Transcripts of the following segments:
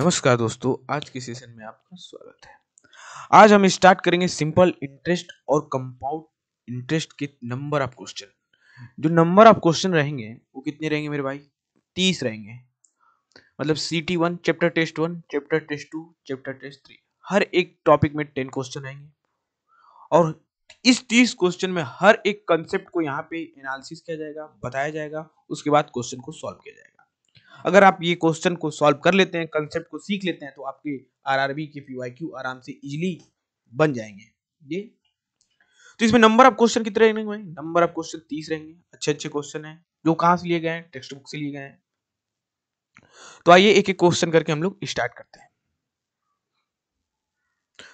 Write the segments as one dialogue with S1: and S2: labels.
S1: नमस्कार दोस्तों, आज के सेशन में आपका स्वागत है। आज हम स्टार्ट करेंगे सिंपल इंटरेस्ट और कंपाउंड इंटरेस्ट के नंबर ऑफ क्वेश्चन। जो नंबर ऑफ क्वेश्चन रहेंगे वो कितने रहेंगे मेरे भाई? 30 रहेंगे। मतलब CT1 chapter test 1, chapter test 2, chapter test 3, हर एक टॉपिक में 10 क्वेश्चन आएंगे। और इस 30 क्वेश्चन में हर एक कंसेप्ट को यहाँ पे एनालिसिस किया जाएगा, बताया जाएगा, उसके बाद क्वेश्चन को सॉल्व किया जाएगा। अगर आप ये क्वेश्चन को सॉल्व कर लेते हैं, कंसेप्ट को सीख लेते हैं, तो आपके आरआरबी के पीवाईक्यू आराम से इजीली बन जाएंगे। ये तो इसमें नंबर ऑफ क्वेश्चन कितने रहेंगे भाई? नंबर ऑफ क्वेश्चन 30 रहेंगे। अच्छे अच्छे क्वेश्चन हैं जो कहां से लिए गए हैं? टेक्स्ट बुक से लिए गए हैं। तो आइए एक एक क्वेश्चन करके हम लोग स्टार्ट करते हैं।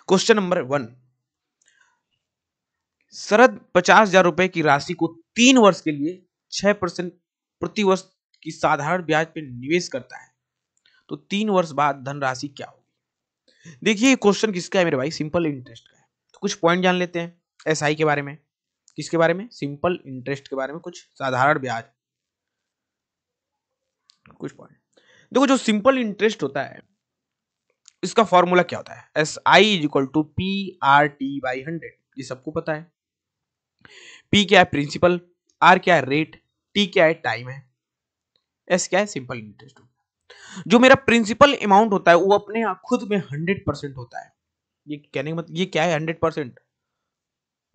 S1: क्वेश्चन नंबर 1, शरद 50,000 रुपए की राशि को 3 वर्ष के लिए 6% प्रति वर्ष की साधारण ब्याज पर निवेश करता है, तो 3 वर्ष बाद धनराशि क्या होगी? देखिए क्वेश्चन किसका है मेरे भाई? सिंपल इंटरेस्ट का है। तो कुछ पॉइंट जान लेते हैं एसआई के बारे में। किसके बारे में? सिंपल इंटरेस्ट के बारे में, कुछ साधारण ब्याज, कुछ पॉइंट। देखो जो सिंपल इंटरेस्ट होता है इसका फॉर्मूला क्या होता है? SI = P/R/T/100। ये सबको पता है। P क्या है? प्रिंसिपल। R क्या है? रेट। T क्या है? टाइम है। S क्या है? Simple interest. जो मेरा प्रिंसिपल अमाउंट होता है वो अपने आप खुद में 100% होता है। ये कहने का मतलब ये क्या है? 100%।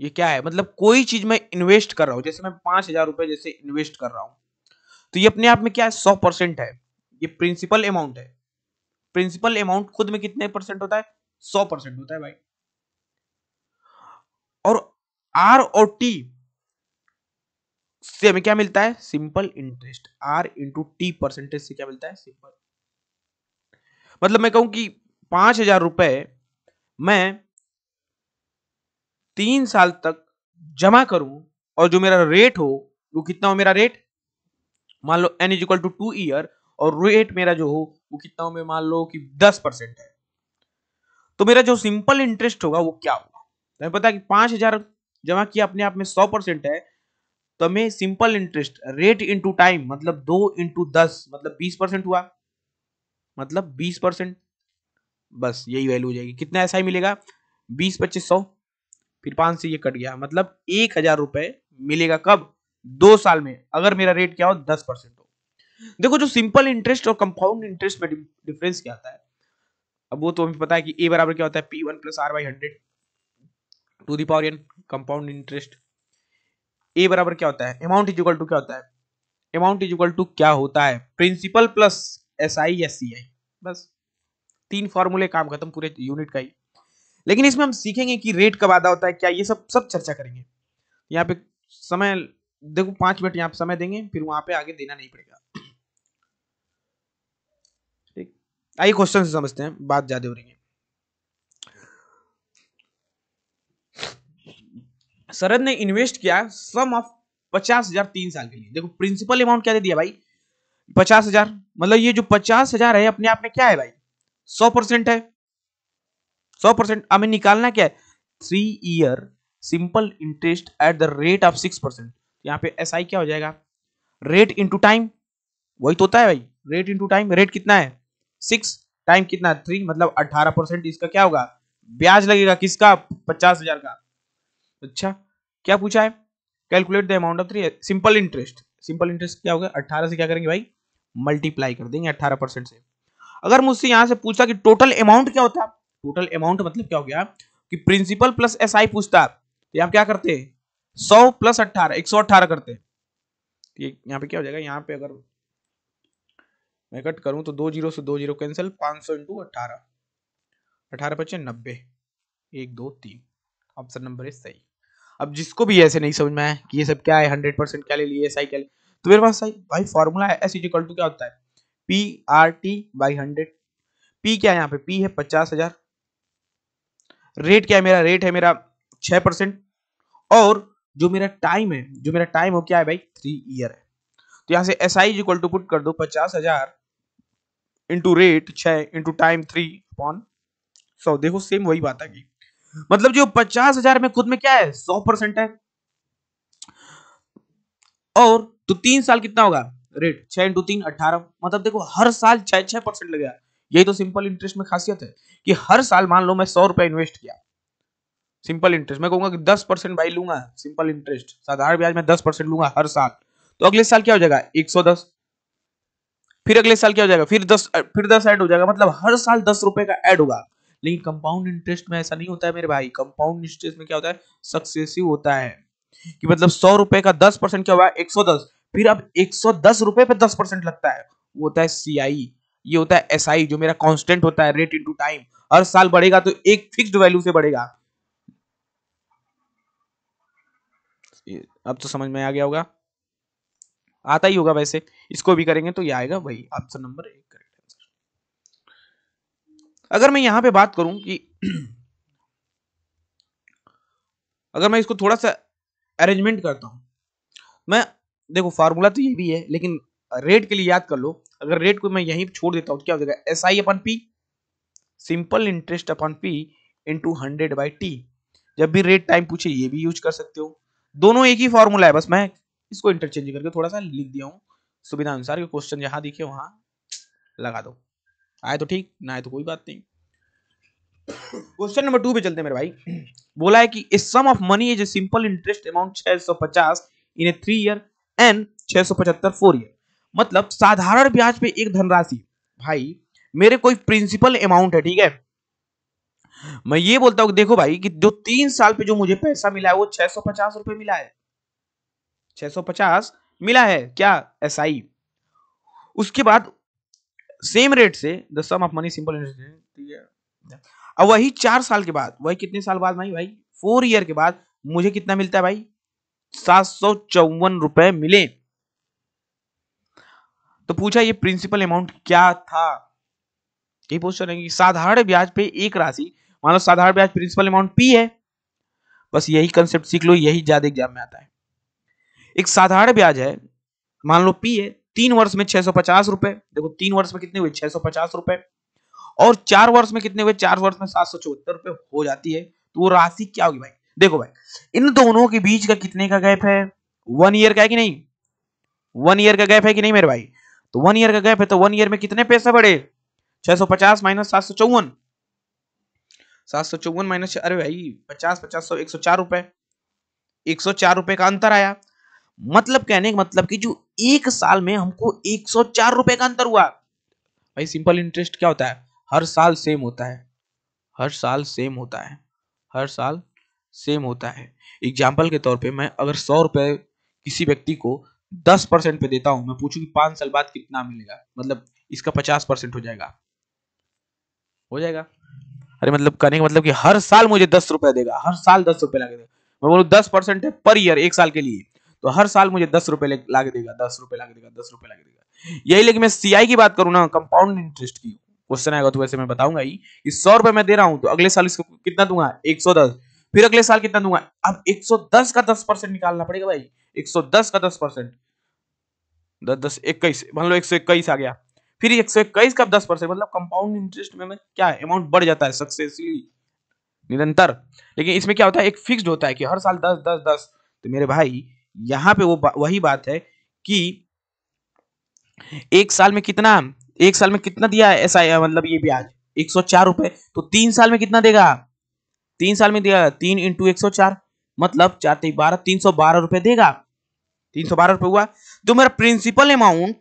S1: ये क्या है? मतलब कोई चीज मैं इन्वेस्ट कर रहा हूं, जैसे मैं 5,000 रुपए जैसे इन्वेस्ट कर रहा हूं, तो ये अपने आप में क्या है? 100% है। ये प्रिंसिपल अमाउंट है। प्रिंसिपल अमाउंट खुद में कितने परसेंट होता है? 100% होता है भाई। और आर और टी से हमें क्या मिलता है? Simple interest. R into T percentage से क्या मिलता है? सिंपल। मतलब मैं कहूं कि 5,000 रुपए मैं 3 साल तक जमा करूं और जो मेरा रेट हो वो कितना हो? मेरा रेट मान लो n = 2 ईयर, और रेट मेरा जो हो वो कितना हो? मैं मान लो कि 10% है। तो मेरा जो सिंपल इंटरेस्ट होगा वो क्या होगा? तो हमें पता है कि 5,000 जमा किया अपने आप में 100% है, तो हमें simple interest rate into time मतलब 2 × 10 मतलब 20% हुआ। मतलब 20%। बस यही वैल्यू हो जाएगी। कितना ऐसा ही मिलेगा? 20 25 100, फिर 5 से ये कट गया, मतलब 1,000 रुपए मिलेगा। कब? 2 साल में, अगर मेरा रेट क्या हो? 10% हो। देखो जो सिंपल इंटरेस्ट और कंपाउंड इंटरेस्ट में डिफरेंस क्या आता है, अब वो तो हमें पता है कि ए बराबर क्या होता है? P1 + R/100 to the power n। Compound interest A बराबर क्या होता है? अमाउंट इज इक्वल टू क्या होता है? अमाउंट इज इक्वल टू क्या होता है? प्रिंसिपल प्लस SI या CI। बस 3 फॉर्मूले, काम खत्म पूरे यूनिट का ही। लेकिन इसमें हम सीखेंगे कि रेट कब आधा होता है, क्या, ये सब सब चर्चा करेंगे। यहाँ पे समय देखो 5 मिनट यहाँ पे समय देंगे, फिर वहां पे आगे देना नहीं पड़ेगा। ठीक, आइए क्वेश्चन से समझते हैं, बात ज्यादा हो रही है। शरद ने इन्वेस्ट किया सम ऑफ 50,000 3 साल के लिए। देखो प्रिंसिपल अमाउंट क्या दे दिया भाई? 50,000। मतलब ये जो 50,000 है अपने आप में क्या है भाई? 100% है। 100%। हमें निकालना क्या है? 3 year simple interest at the rate of 6%। यहाँ पे SI क्या हो जाएगा? Rate into time. वही तो होता है भाई, रेट इंटू टाइम। रेट कितना है? 6, टाइम कितना? 3, मतलब 18%। इसका क्या होगा? ब्याज लगेगा। किसका? 50,000 का। अच्छा, क्या पूछा है? Calculate the amount of 3 simple interest. Simple interest क्या होगा? 18 से क्या करेंगे भाई? मल्टीप्लाई कर देंगे 18% से। अगर मुझसे यहां से पूछा कि टोटल अमाउंट क्या होता है, टोटल अमाउंट मतलब क्या हो गया कि प्रिंसिपल प्लस SI पूछता, तो यहाँ क्या करते हैं? 100 + 18 118 करते हैं। यहाँ पे क्या हो जाएगा? यहाँ पे अगर मैं कट करूं तो 2 जीरो से 2 zero cancel, 500 × 18, 18 × 5 = 90, 1 2 3। Option number is सही। अब जिसको भी ऐसे नहीं समझ में आया कि ये सब क्या है, 100% क्या ले लिए, SI क्या ले, तो मेरे पास सही भाई फॉर्मूला है। S = क्या होता है? P/R/T/100। P क्या है? यहाँ पे P है 50,000। रेट क्या है? मेरा रेट है मेरा 6%। और जो मेरा टाइम है, जो मेरा टाइम हो क्या है भाई? 3 ईयर है। तो यहाँ से SI = पुट कर दो 50,000 इंटू रेट 6 इंटू टाइम 3/100। देखो सेम वही बात आ गई। मतलब जो 50,000 में खुद में क्या है? 100% है। और तो 3 साल कितना होगा? रेट 6 × 3 18। मतलब देखो हर साल 6% लगेगा। यही तो सिंपल इंटरेस्ट में खासियत है कि हर साल मान लो मैं 100 रुपए इन्वेस्ट किया, सिंपल इंटरेस्ट मैं कहूंगा कि 10% भाई लूंगा, सिंपल इंटरेस्ट साधारण ब्याज में 10% लूंगा हर साल, तो अगले साल क्या हो जाएगा 110, फिर अगले साल क्या हो जाएगा फिर 10 ऐड हो जाएगा, मतलब हर साल 10 रुपए का ऐड होगा। लेकिन कंपाउंड इंटरेस्ट में ऐसा नहीं होता है मेरे भाई, कंपाउंड इंटरेस्ट में क्या होता है सक्सेसिव होता है, कि मतलब 100 रुपए का 10% क्या हुआ 110, फिर अब 110 रुपए पे 10% लगता है, वो होता है सीआई, ये होता है एसआई जो मेरा कांस्टेंट होता है, रेट इनटू टाइम, हर साल बढ़ेगा तो एक फिक्स्ड वैल्यू से बढ़ेगा। अब तो समझ में आ गया होगा, आता ही होगा वैसे, इसको भी करेंगे तो ये आएगा वही ऑप्शन नंबर 1 करेक्ट आंसर। अगर मैं यहां पे बात करूं कि अगर मैं इसको थोड़ा सा अरेंजमेंट करता हूं, मैं देखो फार्मूला तो ये भी है लेकिन रेट के लिए याद कर लो, अगर रेट को मैं यहीं छोड़ देता हूं तो क्या हो जाएगा S I upon P, simple interest upon P into 100/t। जब भी रेट टाइम पूछे ये भी यूज कर सकते हो, दोनों एक ही फॉर्मूला है, बस मैं इसको इंटरचेंज करके थोड़ा सा लिख दिया हूं सुविधा अनुसार, कि क्वेश्चन जहां दिखे वहां लगा दो, आए तो ठीक ना आए तो कोई बात नहीं। क्वेश्चन नंबर 2 पे चलते हैं मेरे भाई। बोला है कि sum of money is a simple interest amount 650 in a 3 year and 675 4 year, मतलब साधारण ब्याज पे एक धनराशि, भाई मेरे कोई प्रिंसिपल अमाउंट है, ठीक है, मैं ये बोलता हूं देखो भाई कि जो 3 साल पे जो मुझे पैसा मिला है वो 650 रुपए मिला है, 650 मिला है क्या एसआई, उसके बाद सेम रेट से the sum of money simple interest, ठीक है, अब वही 4 साल के बाद, वही कितने साल बाद भाई 4 ईयर के बाद मुझे कितना मिलता है भाई 754 रुपए मिले। तो पूछा ये प्रिंसिपल अमाउंट क्या था, ये क्वेश्चन है कि साधारण ब्याज पे एक राशि, मान लो साधारण ब्याज प्रिंसिपल अमाउंट पी है, बस यही कंसेप्ट सीख लो, यही ज्यादा एग्जाम में आता है। एक साधारण ब्याज है, मान लो पी है, 3 वर्ष में 650 रुपए, देखो 3 वर्ष में कितने हुए 650 रुपए, और 4 वर्ष में कितने हुए 4 वर्ष में 774 रुपए हो जाती है, तो वो राशि क्या होगी भाई, देखो भाई इन दोनों के बीच का कितने का गैप है, 1 ईयर का है कि नहीं, 1 ईयर का गैप है कि नहीं मेरे भाई, तो 1 ईयर का गैप है, तो 1 ईयर में कितने पैसे बढ़े 650 माइनस 754, 754 माइनस, अरे भाई 50 50 104 रुपए, 104 रुपए का अंतर आया, मतलब कहने का मतलब कि जो एक साल में हमको 104 रुपए का अंतर हुआ। भाई सिंपल इंटरेस्ट क्या होता है हर साल सेम होता है, हर साल सेम होता है, हर साल सेम होता है। एग्जाम्पल के तौर पे मैं अगर 100 रुपए किसी व्यक्ति को 10% पे देता हूं, मैं पूछूं कि 5 साल बाद कितना मिलेगा, मतलब इसका 50% हो जाएगा, अरे मतलब कहने का मतलब कि हर साल मुझे 10 रुपए देगा, हर साल 10 रुपए ला के देगा, मैं बोलूँ 10% है पर ईयर एक साल के लिए, तो हर साल मुझे 10 रुपए ला के देगा, 10 रुपए ला के देगा, 10 रुपए ला के देगा। यही लेकिन मैं सीआई की बात करूँ ना, कंपाउंड इंटरेस्ट की, क्वेश्चन आएगा तो वैसे मैं बताऊंगा ही, इस 100 रुपए मैं दे रहा हूं तो अगले साल इसको कितना दूंगा 110, फिर अगले साल कितना दूंगा, अब 110 का 10% निकालना पड़ेगा भाई, 110 का 10%, 10 10 21, मान लो 121 आ गया, फिर 121 का 10%, मतलब कंपाउंड इंटरेस्ट में क्या है अमाउंट बढ़ जाता है सक्सेसफुली निरंतर, लेकिन इसमें क्या होता है एक फिक्स्ड होता है कि हर साल 10 10 10, तो मेरे भाई यहाँ पे वही बात है कि एक साल में कितना, एक साल में कितना दिया है ऐसा, मतलब ये ब्याज 104 रुपए, तो 3 साल में कितना देगा, 3 साल में दिया 3 इंटू 104, मतलब 4 3 12 312 रुपए देगा, 312 रुपए हुआ। जो मेरा प्रिंसिपल अमाउंट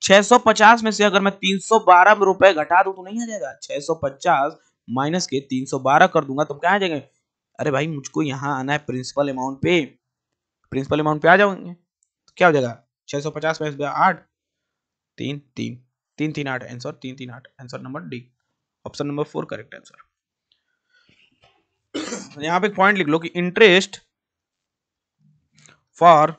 S1: 650 में से अगर मैं 312 रुपए घटा दूं तो नहीं आ जाएगा, 650 माइनस के 312 कर दूंगा तो क्या आ जाएगा, अरे भाई मुझको यहाँ आना है प्रिंसिपल अमाउंट पे, प्रिंसिपल अमाउंट पे आ जाओगे तो क्या हो जाएगा 650 में 8 3 3 3 3 8 answer 3 3 8 answer number D, option number 4 correct answer. यहाँ पे पॉइंट लिख लो कि interest for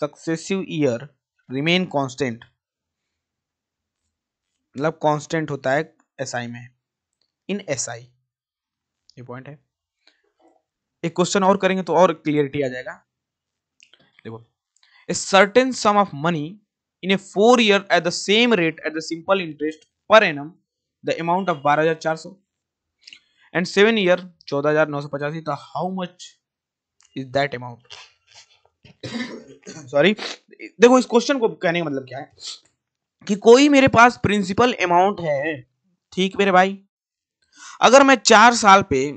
S1: successive year remain constant, मतलब कांस्टेंट होता है एसआई में, इन एसआई, ये पॉइंट है। एक क्वेश्चन और करेंगे तो और क्लियरिटी आ जाएगा, देखो a certain sum of money in A 4 year at the same rate at the simple interest per annum the amount of 12,400 and 7 year 14,985, तो how much is that amount, sorry देखो इस question को कहने का मतलब क्या है कि कोई मेरे पास प्रिंसिपल अमाउंट है, ठीक मेरे भाई, अगर मैं 4 साल पे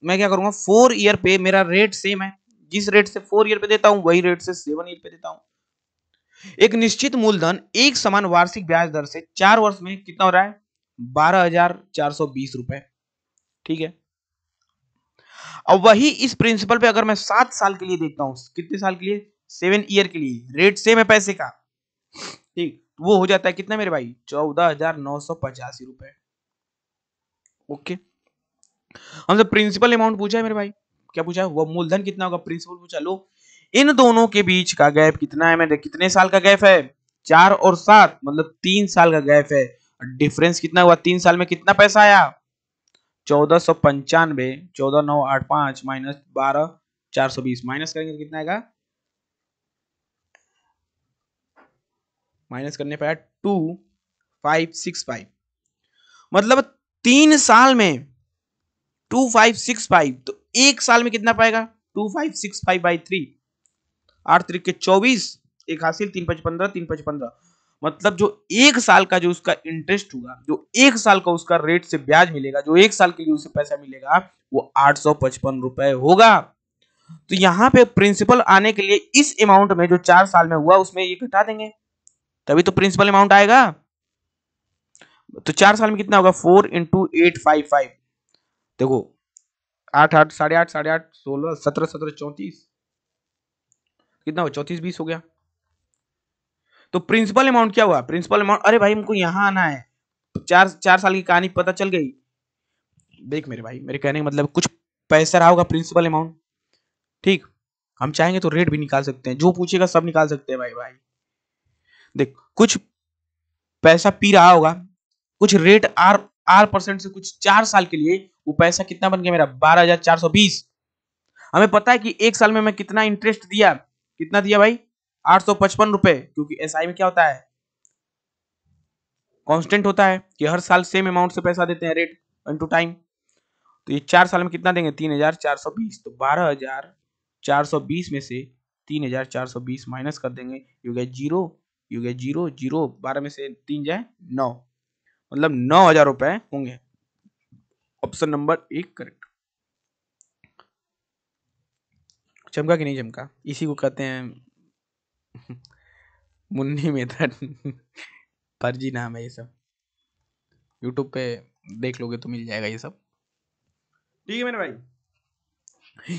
S1: मैं क्या करूंगा, 4 ईयर पे मेरा रेट सेम है, जिस रेट से 4 ईयर पे देता हूं वही रेट से 7 ईयर पे देता हूं। एक निश्चित मूलधन एक समान वार्षिक ब्याज दर से 4 वर्ष में कितना हो रहा है, 12,420 रुपए, ठीक है। अब वही इस प्रिंसिपल पे अगर मैं 7 साल के लिए देखता हूं, कितने साल के लिए, 7 ईयर के लिए, रेट सेम है पैसे का, ठीक, वो हो जाता है कितना मेरे भाई, 14,985 रुपए। ओके, हमसे प्रिंसिपल अमाउंट पूछा है मेरे भाई, क्या पूछा है, वो मूलधन कितना होगा, प्रिंसिपल पूछा। लो इन दोनों के बीच का गैप कितना है, मेरे कितने साल का गैप है, 4 और 7 मतलब 3 साल का गैप है। डिफरेंस कितना हुआ, 3 साल में कितना पैसा आया, 1495, 14,985 माइनस 12,420, माइनस करेंगे तो कितना आएगा, माइनस करने पे आया 2565, मतलब 3 साल में 2565, तो 1 साल में कितना पाएगा, 2565/3, 8 3 के 24, एक हासिल, 3 5 15, 3 5 15, मतलब जो 1 साल का जो उसका इंटरेस्ट होगा, जो 1 साल का उसका रेट से ब्याज मिलेगा, जो 1 साल के लिए उसे पैसा मिलेगा, वो 855 रुपए होगा। तो यहां पे प्रिंसिपल आने के लिए इस अमाउंट में जो 4 साल में हुआ उसमें ये घटा देंगे, तभी तो प्रिंसिपल अमाउंट आएगा। तो 4 साल में कितना होगा, 4 × 8 5 5, देखो 8 8 8.5 8.5 16 17 17 34, कितना हुआ, 34 20 हो गया। तो प्रिंसिपल अमाउंट क्या हुआ, प्रिंसिपल अमाउंट, अरे भाई हमको यहां आना है, तो 4 साल की कहानी पता चल गई। देख मेरे भाई, मेरे कहने का मतलब कुछ पैसा रहा होगा प्रिंसिपल अमाउंट, ठीक, हम चाहेंगे तो रेट भी निकाल सकते हैं, जो पूछेगा सब निकाल सकते हैं भाई भाई। देख कुछ पैसा पी रहा होगा, कुछ रेट R% से कुछ 4 साल के लिए, वो पैसा कितना बन गया मेरा, 12,420। हमें पता है कि 1 साल में मैं कितना इंटरेस्ट दिया, कितना दिया भाई, 855 रुपए, क्योंकि एसआई में क्या होता है, कांस्टेंट होता है कि हर साल सेम अमाउंट से पैसा देते हैं, रेट इनटू टाइम। तो ये 4 साल में कितना देंगे, 3,420, तो 12,420 में से 3,420 माइनस कर देंगे, ये गया जीरो, ये गया जीरो जीरो, 12 में से 3 जाए 9, मतलब 9,000 रुपए होंगे। Option number 1 correct. चमका कि नहीं चमका, इसी को कहते हैं मुन्नी मेथड फर्जी नाम है ये सब, यूट्यूब पे देख लोगे तो मिल जाएगा ये सब, ठीक है मेरे भाई।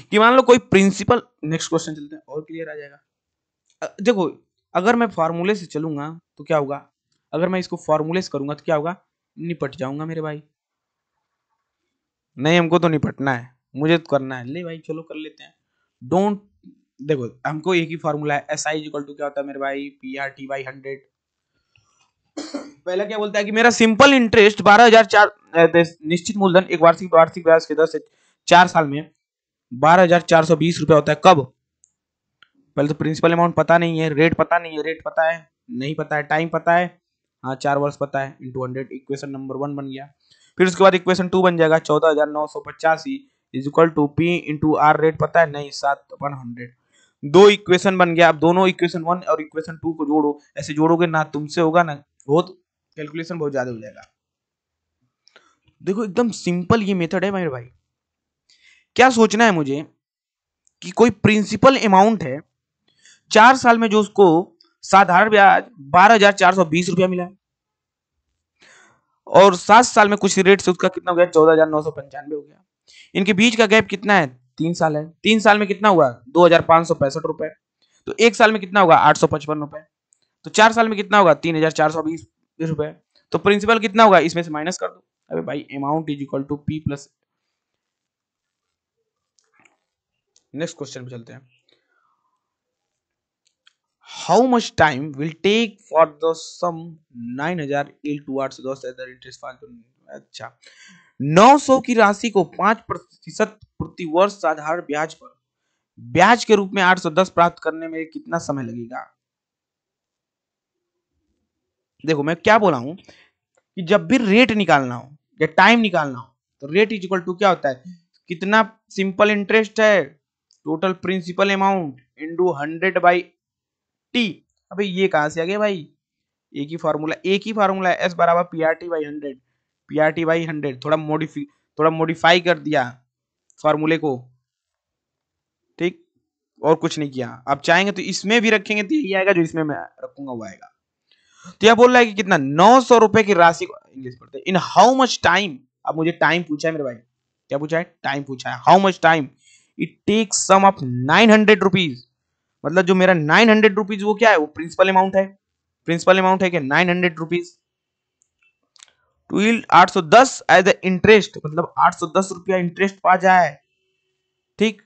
S1: कि मान लो कोई प्रिंसिपल, नेक्स्ट क्वेश्चन चलते हैं और क्लियर आ जाएगा। देखो अगर मैं फार्मूले से चलूंगा तो क्या होगा, अगर मैं इसको फार्मूले से करूंगा तो क्या होगा, निपट जाऊंगा मेरे भाई। नहीं हमको तो निपटना है, मुझे तो करना है, ले भाई चलो कर लेते हैं। डोंट, देखो हमको एक ही फार्मूला है, एस आई इक्वल टू क्या होता है मेरे भाई, PR/T/100। पहला क्या बोलता है कि मेरा सिंपल इंटरेस्ट 12,004, निश्चित मूलधन एक वार्षिक वार्षिक ब्याज के दर से 4 साल में 12,420 रुपया होता है, कब, पहले तो प्रिंसिपल अमाउंट पता नहीं है, रेट पता नहीं है, रेट पता है नहीं पता है, टाइम पता है, हाँ 4 वर्ष पता है, इंटू 100, इक्वेशन नंबर 1 बन गया। फिर उसके बाद इक्वेशन 2 बन जाएगा, 14,985 is equal to P into R, rate पता है नहीं, 7/100। दो इक्वेशन बन गया। अब दोनों इक्वेशन 1 और इक्वेशन 2 को जोड़ो, ऐसे जोड़ोगे ना तुमसे होगा ना, बहुत कैलकुलेशन बहुत ज्यादा हो जाएगा। देखो एकदम सिंपल ये मेथड है मेरे भाई। क्या सोचना है मुझे कि कोई प्रिंसिपल अमाउंट है, 4 साल में जो उसको साधारण ब्याज 12,420 रुपया मिला है, और 7 साल में कुछ रेट से उसका कितना हो गया, 14,995 हो गया। इनके बीच का गैप कितना है, 3 साल है। 3 साल में कितना हुआ, 2,565 रुपए। तो 1 साल में कितना होगा, 855 रुपए। तो 4 साल में कितना होगा, 3,420 रुपए। तो प्रिंसिपल कितना होगा, इसमें से माइनस कर दो। अबे भाई amount is equal to P plus. Next question पे चलते हैं। How much time will take for the sum 9,000 yield towards the other interest fund। अच्छा, 900 की राशि को 5% प्रति वर्ष साधारण ब्याज पर ब्याज के रूप में 810 प्राप्त करने में कितना समय लगेगा। देखो मैं क्या बोला हूं कि जब भी रेट निकालना हो या टाइम निकालना हो, तो रेट इज इक्वल टू क्या होता है, कितना सिंपल इंटरेस्ट है, total principal amount into 100/T, अबे ये कहां से आ गया भाई, एक ही फार्मूला है, एस बराबर पी आर टी बाई 100, थोड़ा मॉडिफाई कर दिया फार्मूले को, ठीक, और कुछ नहीं किया। अब चाहेंगे तो इसमें भी रखेंगे तो यही आएगा, जो इसमें मैं रखूंगा वो आएगा। तो यह बोल रहा है कि कितना 900 रुपए की राशि को, इंग्लिश पढ़ते इन हाउ मच टाइम, अब मुझे टाइम पूछा है मेरे भाई, क्या पूछा है, टाइम पूछा है, how much time it takes sum of 900 rupees, मतलब जो मेरा 900 रुपीज वो क्या है, वो प्रिंसिपल अमाउंट है, क्या 900 rupees to yield 810 as the interest, मतलब 810 रुपया इंटरेस्ट पा जाए, ठीक।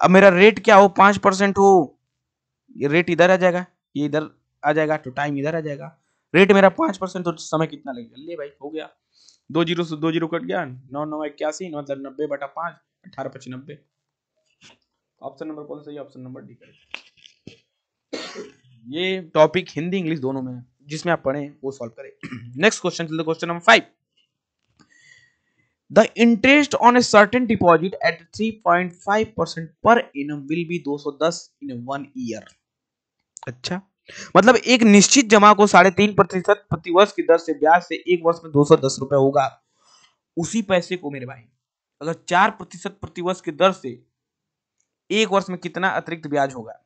S1: अब मेरा रेट क्या हो, 5% हो, ये रेट इधर आ जाएगा, ये इधर आ जाएगा, तो टाइम इधर आ जाएगा, रेट मेरा 5%, तो समय कितना लगेगा, ले भाई हो गया, 2 जीरो से 2 जीरो कट गया, 9 9 81, मतलब 90/5, 18 5 90। ऑप्शन नंबर कौन सा है, ऑप्शन नंबर डी करेक्ट। ये टॉपिक हिंदी इंग्लिश दोनों में है, जिसमें आप पढ़ें वो सॉल्व करें। Next question, question number 5, the interest on a certain deposit at 3.5% per annum will be 210 in 1 year। अच्छा, मतलब एक निश्चित जमा को 3.5% प्रतिवर्ष की दर से ब्याज से एक वर्ष में 210 रुपए होगा। उसी पैसे को मेरे भाई अगर 4% प्रतिवर्ष की दर से एक वर्ष में कितना अतिरिक्त ब्याज होगा,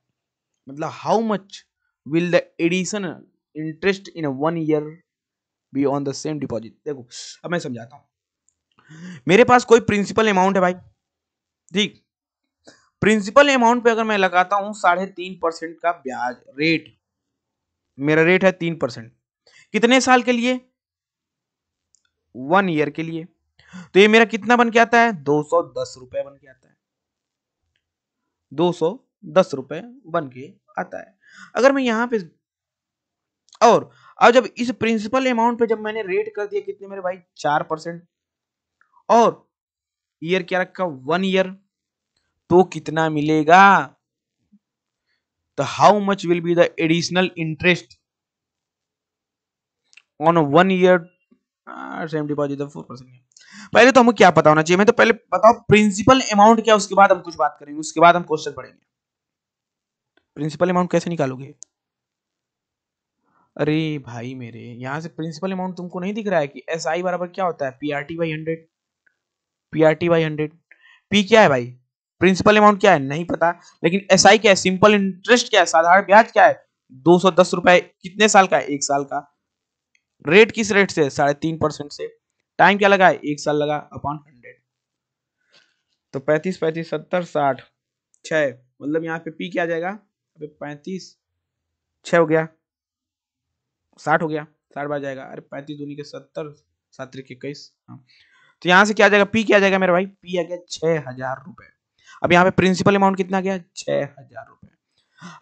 S1: मतलब how much will the additional interest in 1 year be on the same deposit. देखो अब मैं समझाता हूं, मेरे पास कोई प्रिंसिपल अमाउंट है भाई, ठीक, प्रिंसिपल अमाउंट पे अगर मैं लगाता हूं 3.5% का ब्याज रेट, मेरा रेट है 3%, कितने साल के लिए, 1 ईयर के लिए, तो ये मेरा कितना बन के आता है, 210 रुपए बन के आता है, 210 रुपए बन के आता है। अगर मैं यहां पे, और अब जब इस प्रिंसिपल अमाउंट पे जब मैंने रेट कर दिया कितने मेरे भाई 4%, और ईयर क्या रखा 1 ईयर, तो कितना मिलेगा, तो how much will be the additional interest on 1 year same deposit 4%। पहले तो हमको क्या पता होना चाहिए, मैं तो पहले बताओ प्रिंसिपल अमाउंट क्या, उसके बाद हम कुछ बात करेंगे, उसके बाद हम क्वेश्चन पढ़ेंगे। प्रिंसिपल अमाउंट कैसे निकालोगे, अरे भाई मेरे यहां से प्रिंसिपल अमाउंट तुमको नहीं दिख रहा है कि एस आई बराबर क्या होता है, PRT/100, PRT/100, पी क्या है भाई, प्रिंसिपल अमाउंट क्या है नहीं पता, लेकिन एस आई क्या है, सिंपल इंटरेस्ट क्या है, साधारण ब्याज क्या है, 210 रुपए, कितने साल का है, 1 साल का, रेट किस रेट से, 3.5% से, टाइम क्या लगा है, 1 साल लगा, अपॉन 100, तो 35 35 70 60 6, मतलब यहाँ पे पी क्या आ जाएगा, अबे 35 6 हो गया, 60 हो गया, 60 बार जाएगा, अरे 35 दूनी के 70, 7 त्रिक 21, हाँ, तो यहाँ से क्या आ जाएगा, पी क्या आ जाएगा मेरा भाई, पी आ गया 6,000 रुपए। अब यहाँ पे प्रिंसिपल अमाउंट कितना गया, 6,000 रुपए।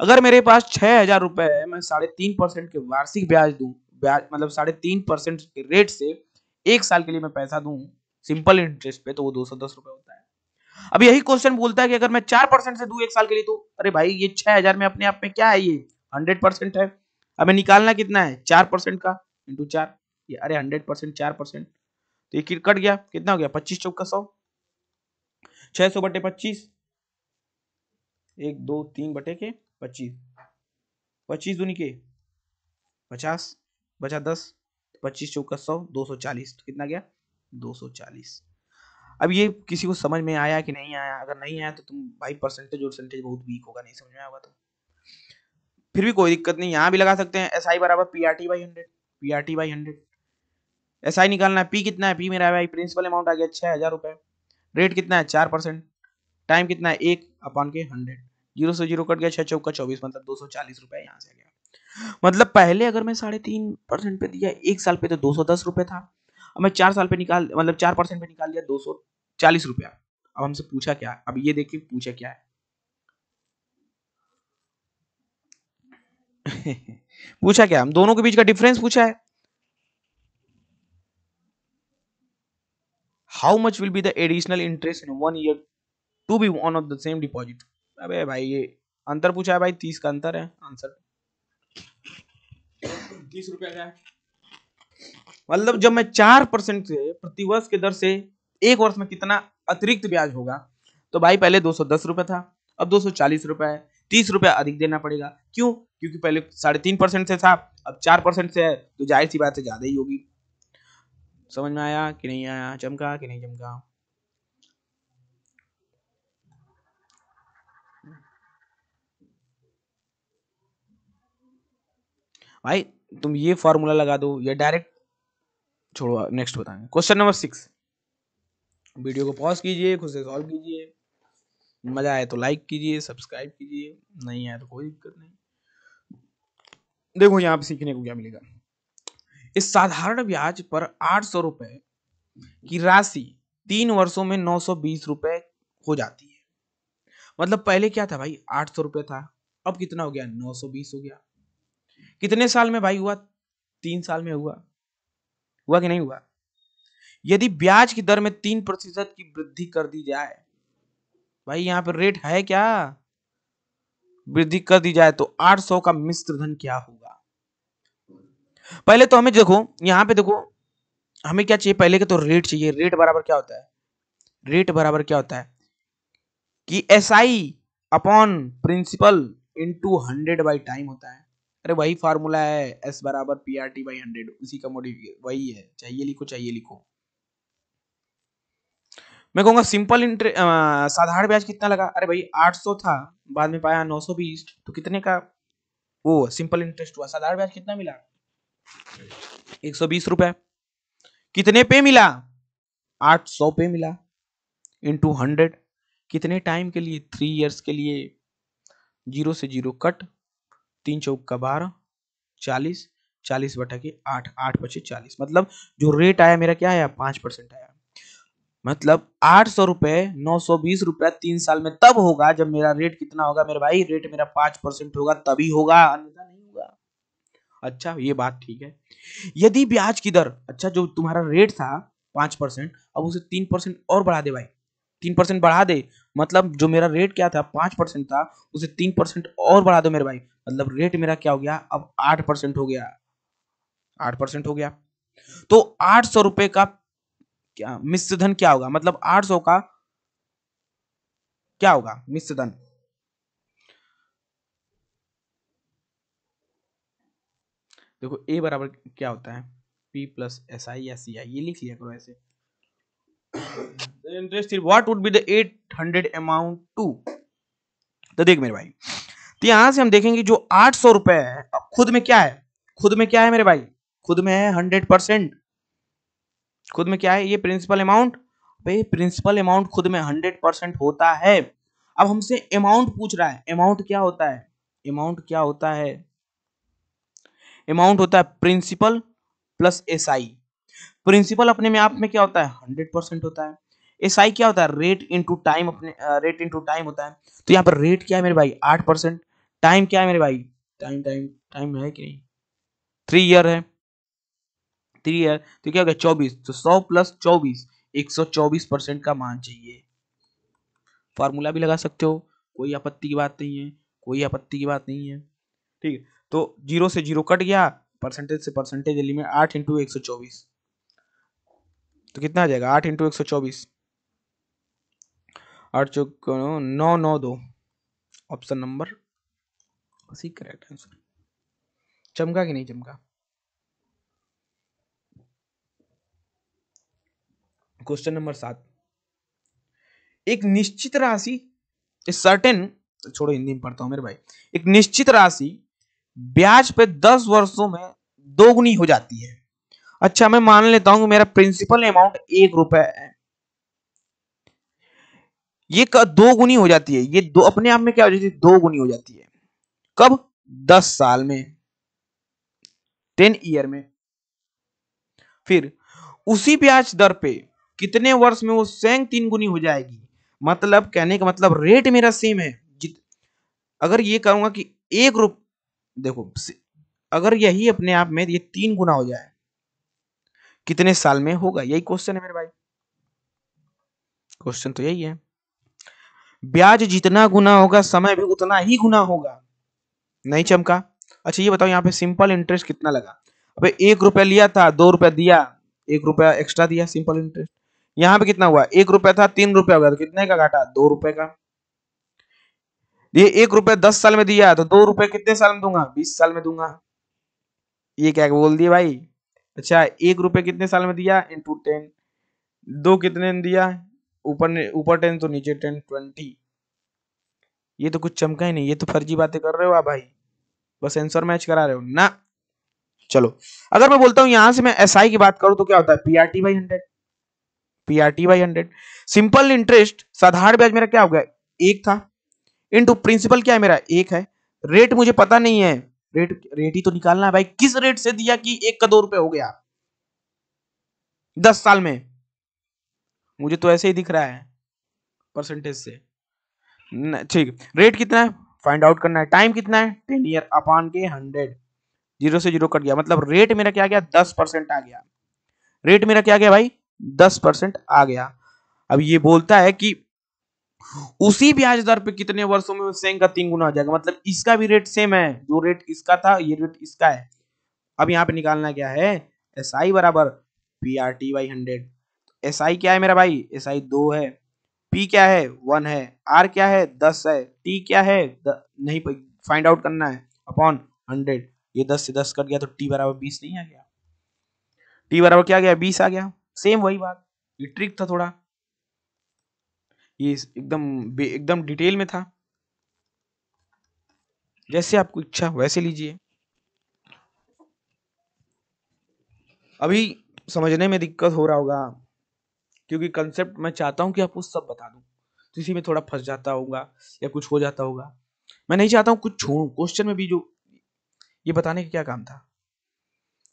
S1: अगर मेरे पास 6,000 रुपए है, मैं 3.5% के वार्षिक ब्याज दूं, ब्याज मतलब 3.5% के रेट से 1 साल के लिए मैं पैसा दूं सिंपल इंटरेस्ट पे, तो वो 210 रुपए होता है। अब यही क्वेश्चन बोलता है कि अगर मैं 4% से दूं 1 साल के लिए, तो अरे भाई ये 6,000 में अपने आप में क्या है, ये 100% है। अब मैं निकालना कितना है, 4% का इंटू 4, ये अरे 100% 4%, तो ये कट गया, कितना हो गया, 25 चौका 100, 600/25, 1 2 3 बटे के 25, 25 दूनी के 50, बचा 10, 25 चौका 100, 240, तो कितना गया 240। अब ये किसी को समझ में आया कि नहीं आया, अगर नहीं आया तो तुम भाई परसेंटेज बहुत वीक होगा, नहीं समझ में आएगा तो फिर भी कोई दिक्कत नहीं, यहाँ भी लगा सकते हैं, एस आई बराबर PRT/100, PRT/100, एस आई निकालना है, पी कितना है, पी मेरा भाई प्रिंसिपल अमाउंट आ गया 6,000 रुपए, रेट कितना है 4%, टाइम कितना है 1 अपॉन के 100, 0 से 0 कट गया, 6 चौका 24, मतलब 240 रुपए यहाँ से आ गया। मतलब पहले अगर मैं 3.5% पे दिया 1 साल पे तो 210 रुपए था, अब मैं 4 साल पे निकाल, मतलब 4% पे निकाल दिया 240 रुपया। अब हमसे पूछा क्या, अब ये देखिए पूछा क्या है पूछा क्या, हम दोनों के बीच का डिफरेंस पूछा है, how much will be the additional interest in 1 year to be on of the same deposit. अबे भाई ये अंतर पूछा है भाई, 30 का अंतर है, आंसर 30 रुपया का है। मतलब जब मैं 4% से प्रतिवर्ष के दर से एक वर्ष में कितना अतिरिक्त ब्याज होगा, तो भाई पहले 210 रुपए था, अब 240 रुपए है, ₹30 अधिक देना पड़ेगा। क्यों? क्योंकि पहले 3.5% से था, अब 4% से है, तो जाहिर सी बात है ज्यादा ही होगी। समझ में आया कि नहीं आया? चमका कि नहीं चमका? भाई तुम ये फॉर्मूला लगा दो या डायरेक्ट छोड़ो, नेक्स्ट बताएंगे। Question number 6। वीडियो को पॉज कीजिए, खुद से सॉल्व कीजिए, मजा आए तो लाइक कीजिए, सब्सक्राइब कीजिए, नहीं आए तो कोई दिक्कत नहीं। देखो यहाँ पे सीखने को क्या मिलेगा। इस साधारण ब्याज पर 800 रुपए की राशि 3 वर्षों में 920 रुपए हो जाती है। मतलब पहले क्या था भाई, 800 रुपए था, अब कितना हो गया, 920 हो गया। कितने साल में भाई हुआ? 3 साल में हुआ। हुआ कि नहीं हुआ? यदि ब्याज की दर में 3% की वृद्धि कर दी जाए, भाई यहाँ पे रेट है क्या, वृद्धि कर दी जाए तो 800 का मिश्र धन क्या होगा? पहले तो हमें देखो, यहाँ पे देखो, हमें क्या चाहिए, पहले के तो रेट चाहिए। रेट बराबर क्या होता है? रेट बराबर क्या होता है कि SI upon principal into 100 by time होता है। अरे वही फार्मूला है, S बराबर PRT बाई 100, उसी का मॉडिफिकेशन वही है। चाहिए लिखो, चाहिए लिखो। मैं कहूंगा सिंपल इंटरेस्ट, साधारण ब्याज कितना लगा? अरे भाई 800 था, बाद में पाया 920, तो कितने का वो सिंपल इंटरेस्ट हुआ? साधारण ब्याज कितना मिला? 120 रुपए। कितने पे मिला? 800 पे मिला, इंटू 100। कितने टाइम के लिए? 3 इयर्स के लिए। 0 से 0 कट, 3 चौक का 12, 40, 40 बटा के 8, 8 बचे 40। मतलब जो रेट आया मेरा क्या आया? 5% आया। मतलब 800 रुपए 920 रुपया 3 साल में तब होगा जब मेरा रेट कितना होगा मेरे भाई? रेट मेरा 5% होगा, तभी होगा, अन्यथा नहीं होगा। अच्छा ये बात ठीक है। यदि ब्याज की दर, अच्छा जो तुम्हारा रेट था 5%, अब उसे 3% और बढ़ा दे भाई, 3% बढ़ा दे। मतलब जो मेरा रेट क्या था, 5% था, उसे 3% और बढ़ा दो मेरे भाई। मतलब रेट मेरा क्या हो गया? अब 8% हो गया, 8% हो गया। तो 800 रुपए का क्या मिश्र धन क्या होगा? मतलब 800 का क्या होगा मिश्र धन? देखो ए बराबर क्या होता है? P प्लस SI या CI, ये लिख लिया करो ऐसे। Interest what would be the 800 amount to? तो देख मेरे भाई, तो यहां से हम देखेंगे जो 800 रुपए है, खुद में क्या है? खुद में क्या है मेरे भाई? खुद में है 100%। खुद में क्या है? ये प्रिंसिपल अमाउंट। भाई प्रिंसिपल अमाउंट खुद में 100% होता है। अब हमसे अमाउंट पूछ रहा है, अमाउंट क्या होता है? अमाउंट क्या होता है? अमाउंट होता है प्रिंसिपल प्लस SI। प्रिंसिपल अपने में आप में क्या होता है? 100% होता है। SI क्या होता है? रेट इनटू टाइम, अपने रेट इनटू टाइम होता है। तो यहाँ पर रेट क्या है मेरे भाई? 8%। टाइम क्या है मेरे भाई? टाइम टाइम टाइम है कि नहीं? 3 ईयर है, 3 ईयर, तो क्या हो गया? 24। तो 100 प्लस 24, 124% का मान चाहिए। फार्मूला भी लगा सकते हो, कोई आपत्ति की बात नहीं है, कोई आपत्ति की बात नहीं है। ठीक है, तो 0 से 0 कट गया, परसेंटेज से परसेंटेज एलिमेंट, 8 इंटू 124, तो कितना आ जाएगा? 8 इंटू 124, 8 चौक 9, 9 2, option number C correct answer. चमका कि नहीं चमका? Question number 7। एक निश्चित राशि, सर्टेन, छोड़ो हिंदी में पढ़ता हूं मेरे भाई। एक निश्चित राशि ब्याज पे 10 वर्षों में दोगुनी हो जाती है। अच्छा मैं मान लेता हूं कि मेरा प्रिंसिपल अमाउंट 1 रुपए है, ये दो गुनी हो जाती है। ये दो अपने आप में क्या हो जाती है? दो गुनी हो जाती है। कब? 10 साल में, 10 ईयर में। फिर उसी ब्याज दर पे कितने वर्ष में वो स्वयं 3 गुनी हो जाएगी? मतलब कहने का मतलब रेट मेरा सेम है। अगर ये करूंगा कि 1 रुपये, देखो अगर यही अपने आप में ये 3 गुना हो जाए, कितने साल में होगा? यही क्वेश्चन है मेरे भाई, क्वेश्चन तो यही है। ब्याज जितना गुना होगा, समय भी उतना ही गुना होगा। नहीं चमका? अच्छा ये बताओ, यहाँ पे सिंपल इंटरेस्ट कितना लगा? अबे 1 रुपया लिया था, 2 रुपया दिया, 1 रुपया एक्स्ट्रा दिया, सिंपल इंटरेस्ट। यहाँ पे कितना हुआ? 1 रुपया था, 3 रुपया हो गया, तो कितने का घाटा? 2 रुपए का। ये 1 रुपया 10 साल में दिया तो 2 रुपए कितने साल में दूंगा? 20 साल में दूंगा। ये क्या बोल दिए भाई? अच्छा 1 रुपए कितने साल में दिया? इंटू 10। दो कितने में दिया? ऊपर 10 तो नीचे 10, 20। ये तो कुछ चमका ही नहीं, ये तो फर्जी बातें कर रहे हो आप भाई, बस आंसर मैच करा रहे हो ना। चलो अगर मैं बोलता हूं यहां से मैं एसआई की बात करूं तो क्या होता है? PRT by 100। PRT by 100। Simple interest साधारण ब्याज मेरा क्या हो गया? 1 था। इनटू प्रिंसिपल क्या है मेरा? 1 है। रेट मुझे पता नहीं है, रेट ही तो निकालना है भाई। किस रेट से दिया कि 1 का 2 रुपए हो गया 10 साल में? मुझे तो ऐसे ही दिख रहा है परसेंटेज से। ठीक, रेट कितना है फाइंड आउट करना है। टाइम कितना है? 10 ईयर अपॉन के 100। जीरो से जीरो कट गया, मतलब रेट मेरा क्या गया? 10% आ गया। रेट मेरा क्या गया भाई? 10% आ गया। अब ये बोलता है कि उसी ब्याज दर पे कितने वर्षों में सेंग का 3 गुना हो जाएगा, मतलब इसका भी रेट सेम है। जो रेट इसका था ये रेट इसका है। अब यहाँ पे निकालना क्या है? एस आई बराबर P R T by 100। S I क्या है मेरा भाई? एस आई 2 है। पी क्या है? 1 है। आर क्या है? 10 है। टी क्या है? नहीं फाइंड आउट करना है अपॉन 100। ये 10 से 10 कट गया तो टी बराबर 20 नहीं आ गया? टी बराबर क्या गया? 20 आ गया। सेम वही बात, ये ट्रिक था थोड़ा, ये एकदम डिटेल में था। जैसे आपको इच्छा वैसे लीजिए। अभी समझने में दिक्कत हो रहा होगा क्योंकि कंसेप्ट मैं चाहता हूं कि आपको सब बता दूं, तो इसी में थोड़ा फंस जाता होगा या कुछ हो जाता होगा। मैं नहीं चाहता हूं कुछ छोड़ूं क्वेश्चन में भी। जो ये बताने का क्या काम था?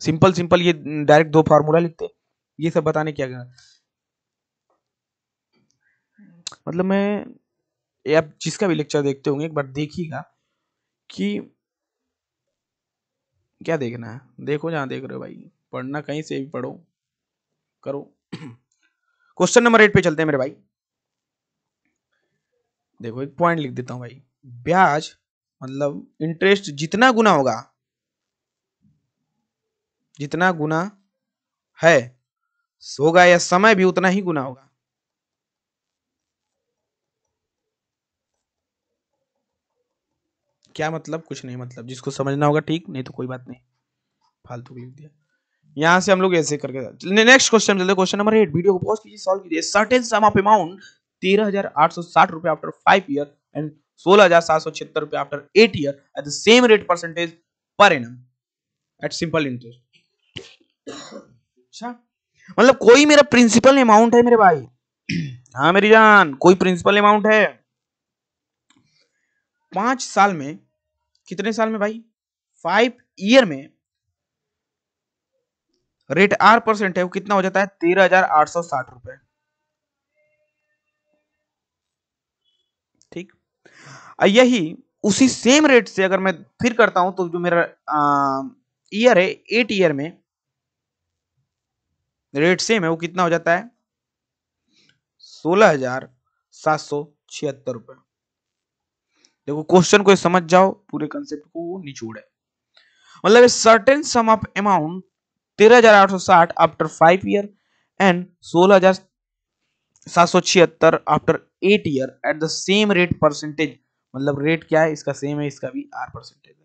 S1: सिंपल सिंपल ये डायरेक्ट 2 फार्मूला लिखते, ये सब बताने क्या काम? मतलब मैं, ये आप जिसका भी लेक्चर देखते होंगे एक बार देखिएगा कि क्या देखना है। देखो जहां देख रहे हो भाई, पढ़ना कहीं से भी पढ़ो करो। क्वेश्चन नंबर 8 पे चलते हैं मेरे भाई। देखो एक पॉइंट लिख देता हूं भाई। ब्याज मतलब इंटरेस्ट जितना गुना होगा, जितना गुना है होगा या समय भी उतना ही गुना होगा। क्या मतलब? कुछ नहीं मतलब, जिसको समझना होगा ठीक, नहीं तो कोई बात नहीं, फालतू लिख दिया। यहां से हम लोग ऐसे करके नेक्स्ट क्वेश्चन चलते। क्वेश्चन नंबर 8, वीडियो को पॉज कीजिए, सॉल्व कीजिए। सर्टेन सम ऑफ अमाउंट 13,860 रुपए आफ्टर 5 ईयर एंड 16,776 रुपए after 8 year at the same rate percentage per annum at simple interest. अच्छा, मतलब कोई मेरा प्रिंसिपल अमाउंट है मेरे भाई। हाँ मेरी जान, कोई प्रिंसिपल अमाउंट है 5 साल में। कितने साल में भाई? 5 ईयर में रेट 8% है, वो कितना हो जाता है? 13,860 रुपए। ठीक, यही उसी सेम रेट से अगर मैं फिर करता हूं तो जो मेरा ईयर है 8 ईयर में रेट सेम है, वो कितना हो जाता है? 16,776 रुपए। देखो क्वेश्चन को समझ जाओ, पूरे कंसेप्ट को निचोड़ है। मतलब certain sum of amount 13,860 after 5 year and 16,776 after 8 year at the same rate percentage. मतलब रेट क्या है इसका? सेम है, इसका भी आर परसेंटेज है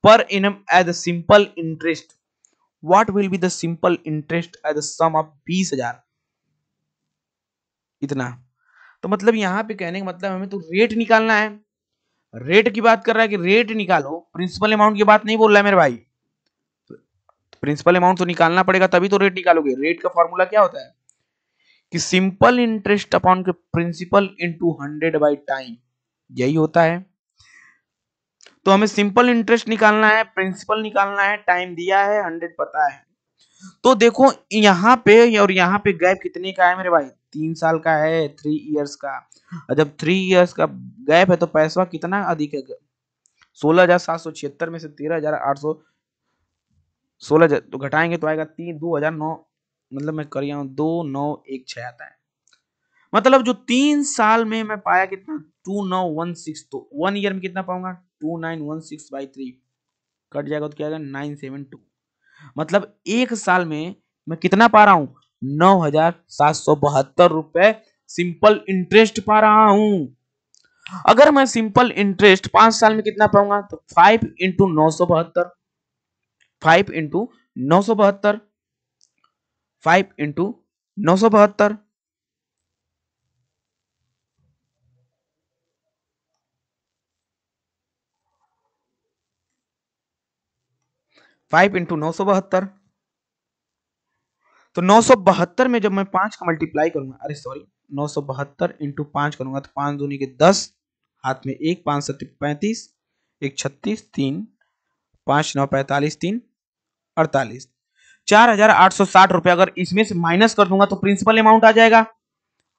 S1: per annum as the simple interest. What will be the simple interest as the sum of 20,000? इतना। तो मतलब यहां पे कहने का मतलब हमें तो रेट निकालना है। रेट की बात कर रहा है कि रेट निकालो, प्रिंसिपल अमाउंट की बात नहीं बोल रहा है मेरे भाई। प्रिंसिपल अमाउंट तो निकालना पड़ेगा तभी तो रेट निकालोगे। रेट का फॉर्मूला क्या होता है कि सिंपल इंटरेस्ट अपॉन के प्रिंसिपल इनटू 100 बाई टाइम, यही होता है। तो हमें सिंपल इंटरेस्ट निकालना है, प्रिंसिपल निकालना है, टाइम दिया है, 100 पता है। तो देखो यहाँ पे और यहाँ पे गैप कितने का है मेरे भाई? 3 साल का है, 3 इयर्स का। और जब 3 इयर्स का गैप है तो पैसा कितना अधिक है? 16,776 में से 13,800 16 तो घटाएंगे तो आएगा 2,009। मतलब मैं कर हूं 2,916 आता है। मतलब जो 3 साल में मैं पाया कितना? 2,916। तो 1 ईयर में कितना पाऊंगा? 2,916 बाई 3 कट जाएगा तो क्या आएगा? 972। मतलब 1 साल में मैं कितना पा रहा हूं? 9,772 रुपए सिंपल इंटरेस्ट पा रहा हूं। अगर मैं सिंपल इंटरेस्ट 5 साल में कितना पाऊंगा, तो 5 × 972, 5 × 972, 5 × 972, 5 × 972। तो 972 में जब मैं 5 का मल्टीप्लाई करूंगा, अरे सॉरी, 972 × 5 करूंगा तो 5 दूनी के 10, हाथ में एक, 5 7 35, एक 36, 3 5 9 45, 3 48, 4,860 रुपए। अगर इसमें से माइनस कर दूंगा तो प्रिंसिपल अमाउंट आ जाएगा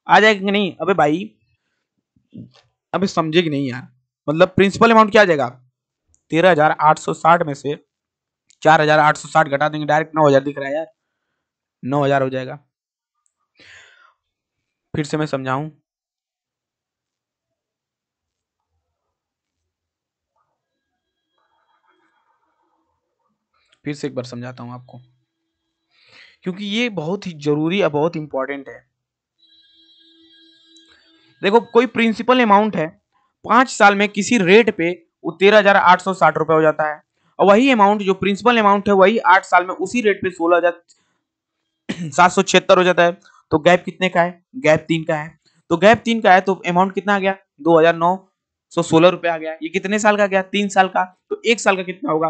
S1: कि नहीं? अबे भाई, अबे समझे कि नहीं यार? मतलब प्रिंसिपल अमाउंट क्या आ जाएगा? 13,860 में से 4,860 घटा देंगे, डायरेक्ट 9,000 दिख रहा है यार, 9,000 हो जाएगा। फिर से मैं समझाऊं, फिर से एक बार समझाता हूं आपको, क्योंकि ये बहुत ही जरूरी और बहुत इंपॉर्टेंट है। देखो, कोई प्रिंसिपल अमाउंट है 5 साल में किसी रेट पे, वो 13,860 रुपए हो जाता है। और वही अमाउंट जो प्रिंसिपल अमाउंट है, वही 8 साल में उसी रेट पे 16,776 हो जाता है। तो गैप कितने का है? गैप 3 का है। तो गैप 3 का है तो अमाउंट कितना आ गया? 2,916 रुपए आ गया। ये कितने साल का गया? 3 साल का। तो एक साल का कितना होगा?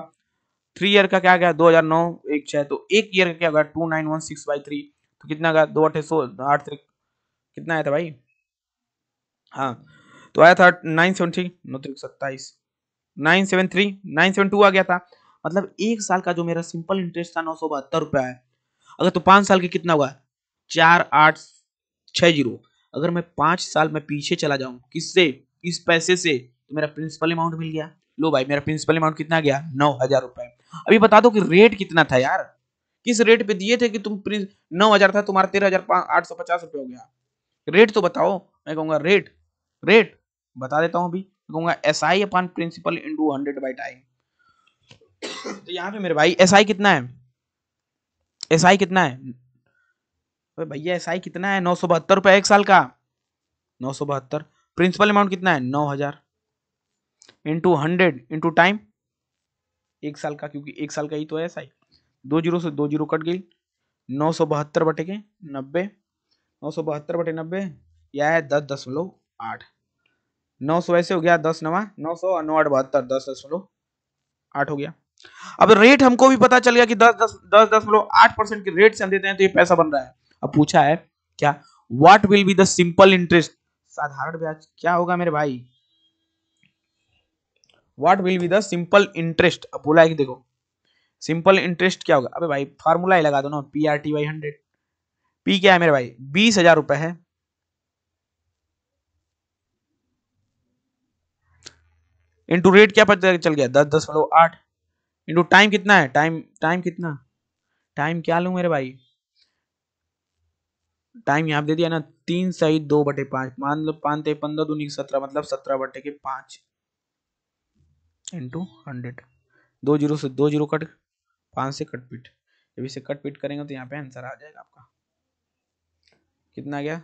S1: 3 ईयर का क्या गया? 2009 एक 6, तो एक ईयर का क्या होगा? 2916/3। तो कितना गया? 2 8 8 कितना आया था भाई? हाँ, तो आया था 970, 9 27, 973 972 आ गया था। मतलब एक साल का जो मेरा सिंपल इंटरेस्ट था 972 रुपया है। अगर तो 5 साल के कितना होगा? 4,860। अगर मैं 5 साल में पीछे चला जाऊं, किससे? इस पैसे से, तो मेरा प्रिंसिपल अमाउंट मिल गया। लो भाई, मेरा प्रिंसिपल अमाउंट कितना गया? 9,000 रुपए। अभी बता दो कि रेट कितना था यार? किस रेट पे दिए थे कि तुम 9,000 था, तुम्हारा 13,850 रुपए हो गया? रेट तो बताओ। मैं कहूंगा रेट, रेट बता देता हूं अभी, कहूंगा SI अपॉन प्रिंसिपल इंटू 100/टाइम। तो यहाँ पे मेरे भाई SI कितना है? SI कितना है? अरे भैया, SI कितना है? 972 रुपए एक साल का। 972। प्रिंसिपल अमाउंट कितना है? 9,000 इंटू 100 इंटू टाइम, एक साल का, क्योंकि एक साल का ही तो है SI। 2 जीरो से 2 जीरो कट गई। 972/90, 972/90, यह है 10.8। 900 ऐसे हो गया, 10 नवा 900 और 9 8 72, 10.8 हो गया। अब रेट हमको भी पता चल गया कि 10.8% के रेट से हम देते हैं तो ये पैसा बन रहा है। अब पूछा है क्या? What will be the simple interest, साधारण ब्याज क्या होगा मेरे भाई? What will be the simple interest. अब बोला है कि देखो, सिंपल इंटरेस्ट क्या होगा? अबे भाई, फार्मूला ही लगा दो ना, PRT/100। पी क्या है मेरे भाई? 20,000 रुपए है, इंटू रेट क्या पता चल गया? 10.8। इंटू टाइम कितना है? टाइम टाइम कितना? टाइम क्या लूं मेरे भाई? टाइम यहाँ दे दिया ना, 3 सही 2/5, मान लो 5 15 दूनी 17, मतलब 17/5 इंटू 100। 2 जीरो से 2 जीरो कट, 5 से कट पीट। जब इसे कट पीट करेंगे तो यहाँ पे आंसर आ जाएगा आपका। कितना आ गया?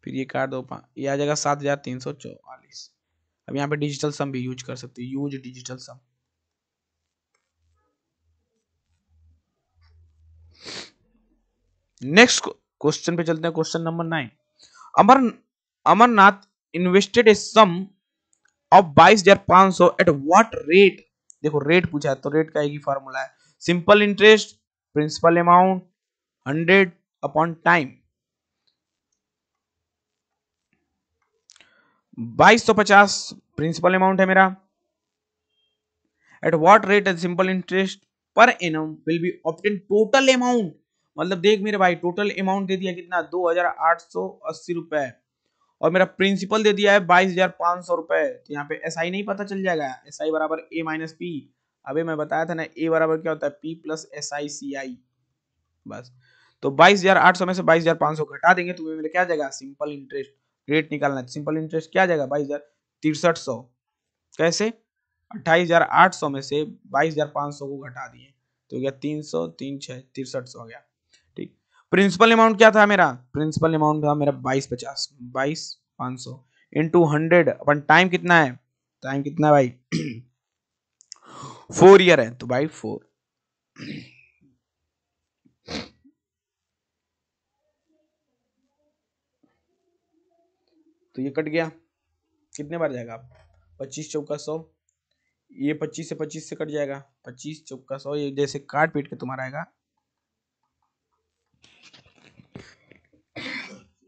S1: फिर ये काट दो, ये आ जाएगा 7,344। अब यहाँ पे डिजिटल सम भी यूज कर सकते हैं, use digital sum. Next question पे चलते हैं, question number 9। Amar Amarnath invested a sum of 22,500 at what rate? देखो, रेट पूछा है तो रेट का एक ही फॉर्मूला है, सिंपल इंटरेस्ट प्रिंसिपल अमाउंट 100/टाइम। 2,250 प्रिंसिपल अमाउंट है मेरा, at what rate simple interest per annum will be obtain total amount. मतलब देख मेरे भाई, टोटल अमाउंट दे दिया कितना? 2,880 रुपए, और मेरा प्रिंसिपल दे दिया है 22,500 रुपए। तो यहाँ पे SI नहीं पता चल जाएगा? SI बराबर A-P। अबे मैं बताया था ना, A बराबर क्या होता है? P+SI/CI। बस, तो 22,800 में से 22,500 घटा देंगे तो मेरे क्या आ जाएगा? Simple interest. रेट निकालना है, सिंपल इंटरेस्ट क्या आ जाएगा? 22,6300। कैसे? 28,800 में से 22,500 को घटा दिए तो गया 300, 3 6 6300 गया। ठीक। प्रिंसिपल अमाउंट क्या था मेरा? प्रिंसिपल अमाउंट था मेरा 22,50, 22 500 इंटू 100 अपन टाइम कितना है, टाइम कितना है भाई 4 ईयर है, तो भाई 4। तो ये कट गया, कितने बार जाएगा आप, 25 चौका 100, ये 25 से कट जाएगा, 25 चौका 100, ये जैसे काट पीट के तुम्हारा आएगा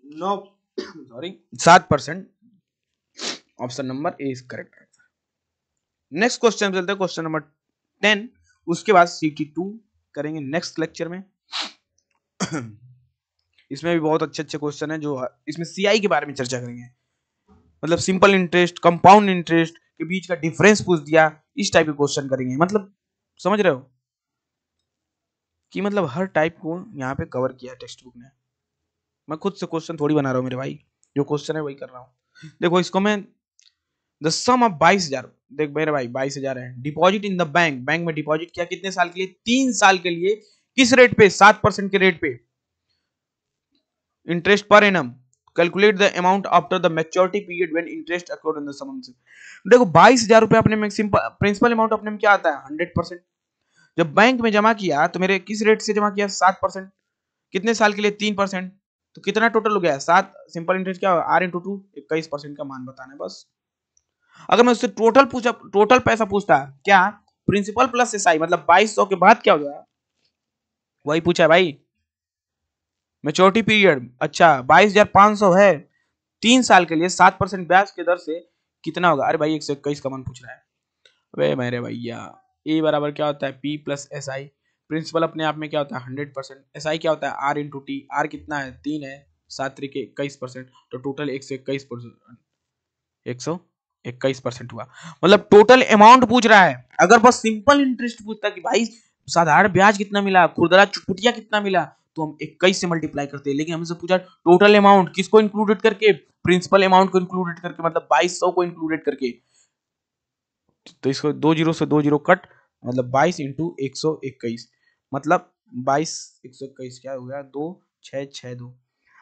S1: 9 sorry 7%। Option number A is correct answer. Next question चलते हैं, क्वेश्चन नंबर 10, उसके बाद CT2 करेंगे नेक्स्ट लेक्चर में। इसमें भी बहुत अच्छे अच्छे क्वेश्चन है, जो इसमें CI के बारे में चर्चा करेंगे, मतलब सिंपल इंटरेस्ट कंपाउंड इंटरेस्ट के बीच का डिफरेंस पूछ दिया, इस टाइप के क्वेश्चन करेंगे। मतलब समझ रहे हो कि मतलब हर टाइप को यहाँ पे कवर किया है टेक्स्ट बुक ने। मैं खुद से क्वेश्चन थोड़ी बना रहा हूँ मेरे भाई, जो क्वेश्चन है वही कर रहा हूँ। देखो इसको मैं द सम ऑफ 22,000, देख मेरे भाई 22,000 है, deposit in the bank, bank में डिपॉजिट किया कितने साल के लिए, 3 साल के लिए, किस रेट पे, 7% के रेट पे, interest per annum, calculate the amount after the maturity period when interest accord in the sum. देखो 22,000 रुपए अपने में प्रिंसिपल अमाउंट अपने में क्या आता है 100%। जब बैंक में जमा किया तो मेरे किस रेट से जमा किया 7%, कितने साल के लिए 3%, तो कितना टोटल हो गया 7, सिंपल इंटरेस्ट क्या R इंटू 2, 21% का मान बताना है बस। अगर मैं उससे टोटल पूछा, टोटल पैसा पूछता क्या, प्रिंसिपल प्लस SI मतलब 2200 के बाद क्या हो गया, वही पूछा है भाई, मैच्योरिटी पीरियड, अच्छा 22,500 है, 3 साल के लिए 7% ब्याज के दर से कितना होगा, अरे भाई 121 का मान पूछ रहा है। वे मेरे भैया ए बराबर क्या होता है P प्लस SI, प्रिंसिपल अपने आप में क्या होता है 100%, SI क्या होता है R इंटू टी, R कितना है 3 है, 7 तरीके 21%, तो टोटल 121%, 121% हुआ। मतलब टोटल अमाउंट पूछ रहा है। अगर बस सिंपल इंटरेस्ट पूछता कि भाई साधारण ब्याज कितना मिला, खुरदरा चुटपुटिया कितना मिला, तो हम 21 से मल्टीप्लाई करते हैं, लेकिन हमसे पूछा टोटल अमाउंट किसको इंक्लूडेड करके, प्रिंसिपल अमाउंट को इंक्लूडेड करके, मतलब 2200 को इंक्लूडेड करके, तो इसको 20 से 20 कट, मतलब 22 इंटू 121, मतलब 22 121 क्या हो गया 2662।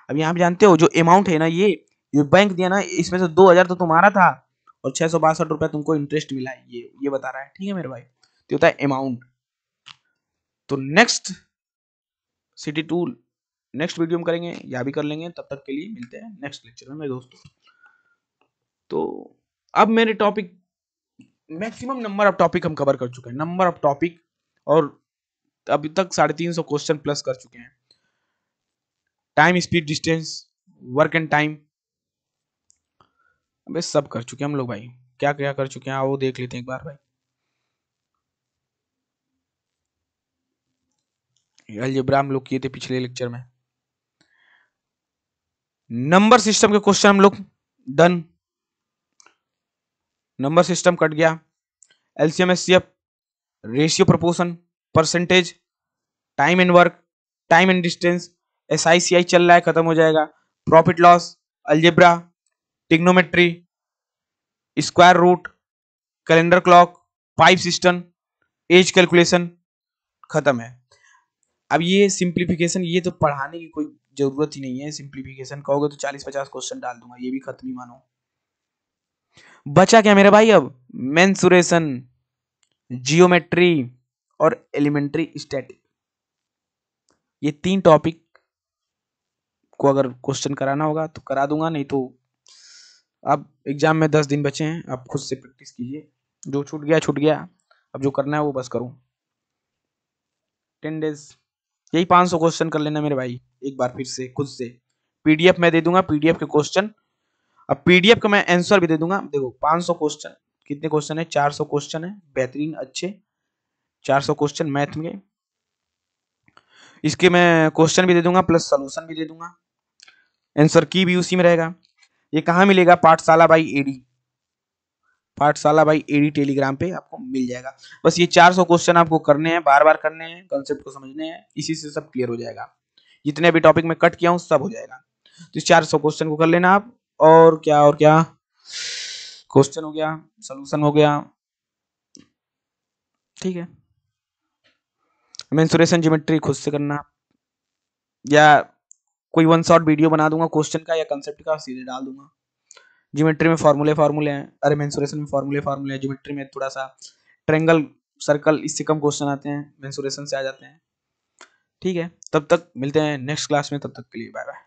S1: अब यहाँ पे जानते हो जो अमाउंट है ना, ये बैंक दिया ना, इसमें से 2,000 तो तुम्हारा था और 662 रुपया तुमको इंटरेस्ट मिला है, ये बता रहा है, ठीक है मेरे भाई, तो होता है अमाउंट। तो नेक्स्ट CT2 नेक्स्ट वीडियो में करेंगे, या भी कर लेंगे, तब तक के लिए मिलते हैं नेक्स्ट लेक्चर में मेरे दोस्तों। तो अब मेरे topic maximum number of topic हम कवर कर चुके हैं, नंबर ऑफ टॉपिक, और अभी तक 350 क्वेश्चन प्लस कर चुके हैं। Time speed distance work and time, अबे सब कर चुके हैं हम लोग भाई, क्या क्या कर चुके हैं वो देख लेते हैं एक बार भाई। अलजेब्रा हम लोग किए थे पिछले लेक्चर में। नंबर सिस्टम के क्वेश्चन हम लोग डन, नंबर सिस्टम कट गया, LCM SCF, ratio proportion, percentage, time and work, time and distance, SICI चल रहा है खत्म हो जाएगा, profit loss, algebra, trigonometry, square root, calendar clock, pipe system, age calculation, खत्म है। अब ये सिंप्लीफिकेशन, ये तो पढ़ाने की कोई जरूरत ही नहीं है, सिंप्लीफिकेशन कहोगे तो 40-50 क्वेश्चन डाल दूंगा, ये भी खत्म ही मानो। बचा क्या मेरे भाई अब, मेंसुरेशन, जियोमेट्री और एलिमेंट्री स्टैटिक, ये 3 टॉपिक को अगर क्वेश्चन कराना होगा तो करा दूंगा, नहीं तो अब एग्जाम में 10 दिन बचे हैं, आप खुद से प्रैक्टिस कीजिए, जो छूट गया छूट गया, अब जो करना है वो बस करूं। 10 डेज यही 500 क्वेश्चन कर लेना मेरे भाई, एक बार फिर से खुद से, PDF मैं दे दूंगा, PDF के क्वेश्चन, अब PDF का मैं आंसर भी दे दूंगा। देखो 500 क्वेश्चन, कितने क्वेश्चन है 400 क्वेश्चन है, बेहतरीन अच्छे 400 क्वेश्चन मैथ में, इसके मैं क्वेश्चन भी दे दूंगा प्लस सोल्यूशन भी दे दूंगा, आंसर की भी उसी में रहेगा। ये कहाँ मिलेगा, पाठशाला बाई AD, पाठशाला बाई AD टेलीग्राम पे आपको मिल जाएगा। बस ये 400 क्वेश्चन आपको करने हैं, बार बार करने हैं, कंसेप्ट को समझने हैं, इसी से सब क्लियर हो जाएगा, जितने भी टॉपिक में कट किया हूँ सब हो जाएगा। तो इस 400 क्वेश्चन को कर लेना आप, और क्या क्वेश्चन हो गया, सोल्यूशन हो गया, ठीक है। मेंसुरेशन ज्योमेट्री खुद से करना, या कोई वन शॉट वीडियो बना दूंगा क्वेश्चन का या कंसेप्ट का, सीधे डाल दूंगा, ज्योमेट्री में फार्मूले हैं, अरे मेंसुरेशन में फार्मूले हैं, ज्योमेट्री में थोड़ा सा ट्रायंगल सर्कल इससे कम क्वेश्चन आते हैं, मेंसुरेशन से आ जाते हैं। ठीक है, तब तक मिलते हैं नेक्स्ट क्लास में, तब तक के लिए बाय बाय।